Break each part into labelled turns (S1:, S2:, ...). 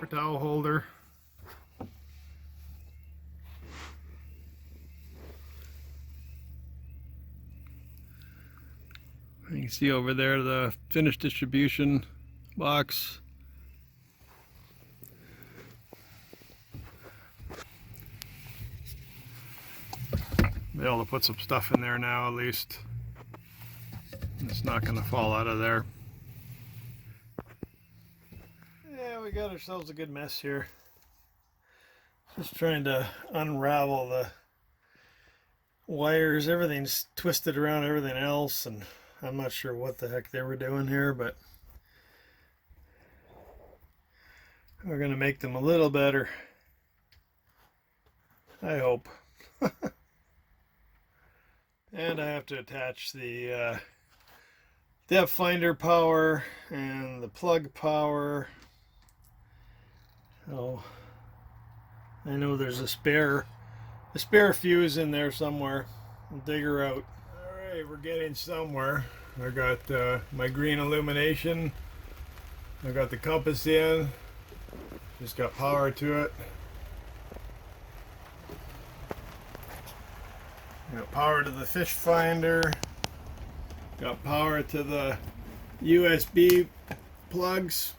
S1: paper towel holder. You can see over there the finished distribution box. Be able to put some stuff in there now at least. It's not going to fall out of there. Yeah, we got ourselves a good mess here. Just trying to unravel the wires. Everything's twisted around everything else, and I'm not sure what the heck they were doing here, but we're going to make them a little better. I hope. And I have to attach the depth finder power and the plug power. Oh, I know there's a spare fuse in there somewhere. I'll dig her out. Alright, we're getting somewhere. I got my green illumination. I got the compass in. Just got power to it. Got power to the fish finder. Got power to the USB plugs.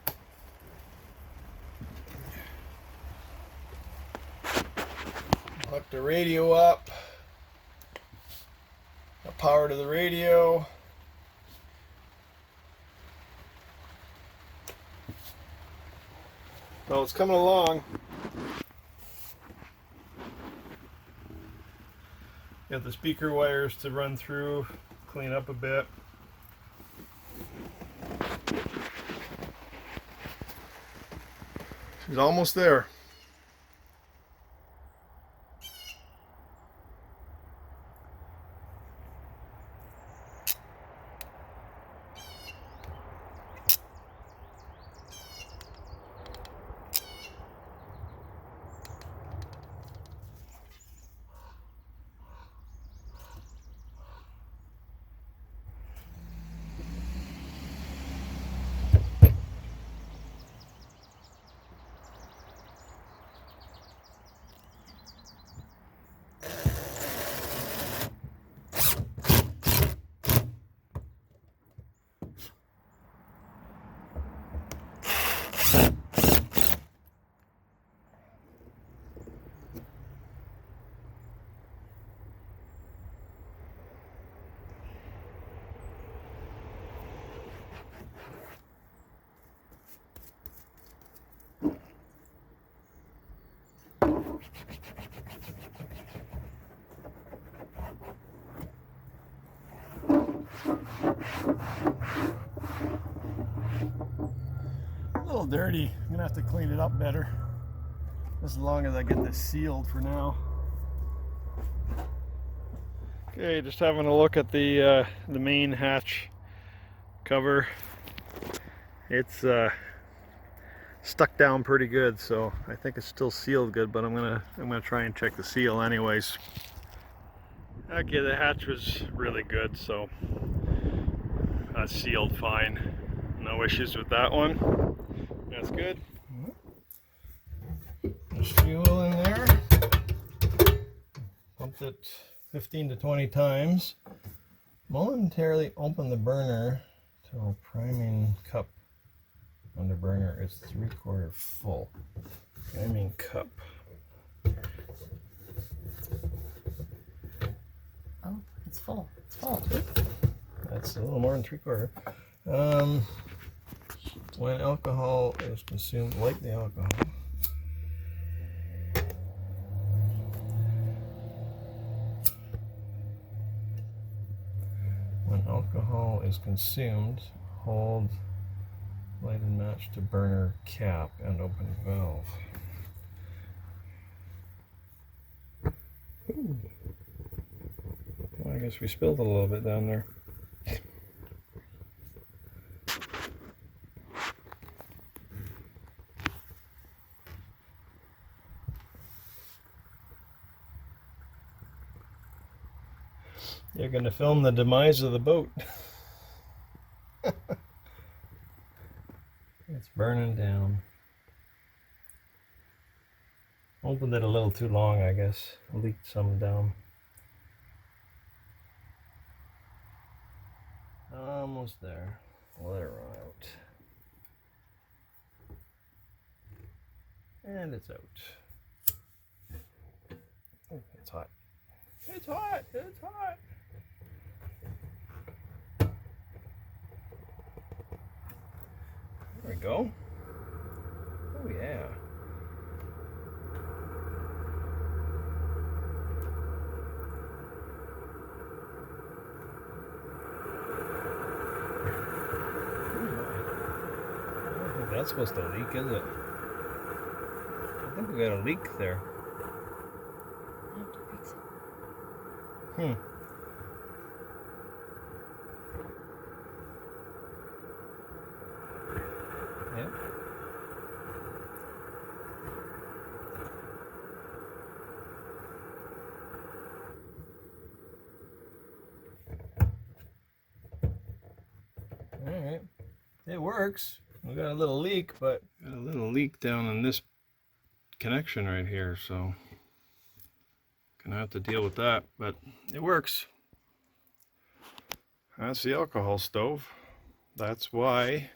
S1: Hook the radio up. Got power to the radio. So it's coming along. Got the speaker wires to run through, clean up a bit. She's almost there. A little dirty. I'm gonna have to clean it up better. As long as I get this sealed for now. Okay, just having a look at the main hatch cover. It's stuck down pretty good, so I think it's still sealed good. But I'm gonna try and check the seal anyways. Okay, the hatch was really good, so that's sealed fine. No issues with that one. That's good. There's fuel in there. Pumped it 15 to 20 times. Momentarily open the burner till priming cup under burner is 3/4 full. Priming cup.
S2: Oh, it's full. It's full.
S1: That's a little more than 3/4. When alcohol is consumed, light the alcohol. When alcohol is consumed, hold lighted match to burner cap and open valve. Ooh. Well, I guess we spilled a little bit down there. You're going to film the demise of the boat. It's burning down. Opened it a little too long, I guess. Leaked some down. Almost there. Let it run out. And it's out. Oh, it's hot. It's hot. It's hot. There we go. Oh yeah. That's supposed to leak, is it? I think we got a leak there.
S2: I have to fix it.
S1: Yep. Alright. It works. We got a little leak, but got a little leak down in this connection right here, so gonna have to deal with that, but it works. That's the alcohol stove. That's why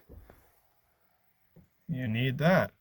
S1: you need that.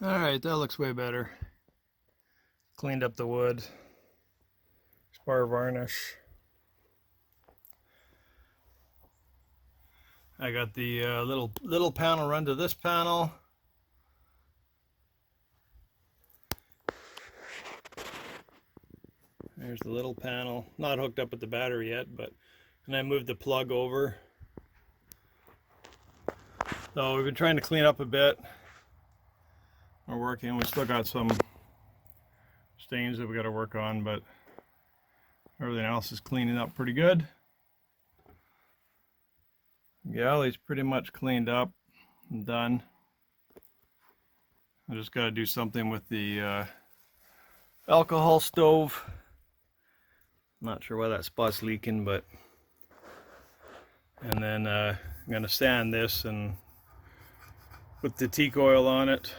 S1: Alright, that looks way better. Cleaned up the wood. Spar varnish. I got the little panel run to this panel. There's the little panel. Not hooked up with the battery yet, but and I moved the plug over. So we've been trying to clean up a bit. We're working. We still got some stains that we got to work on, but everything else is cleaning up pretty good. The galley's pretty much cleaned up and done. I just got to do something with the alcohol stove. Not sure why that spot's leaking, but and then I'm gonna sand this and put the teak oil on it,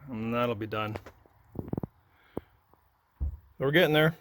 S1: and that'll be done. So we're getting there.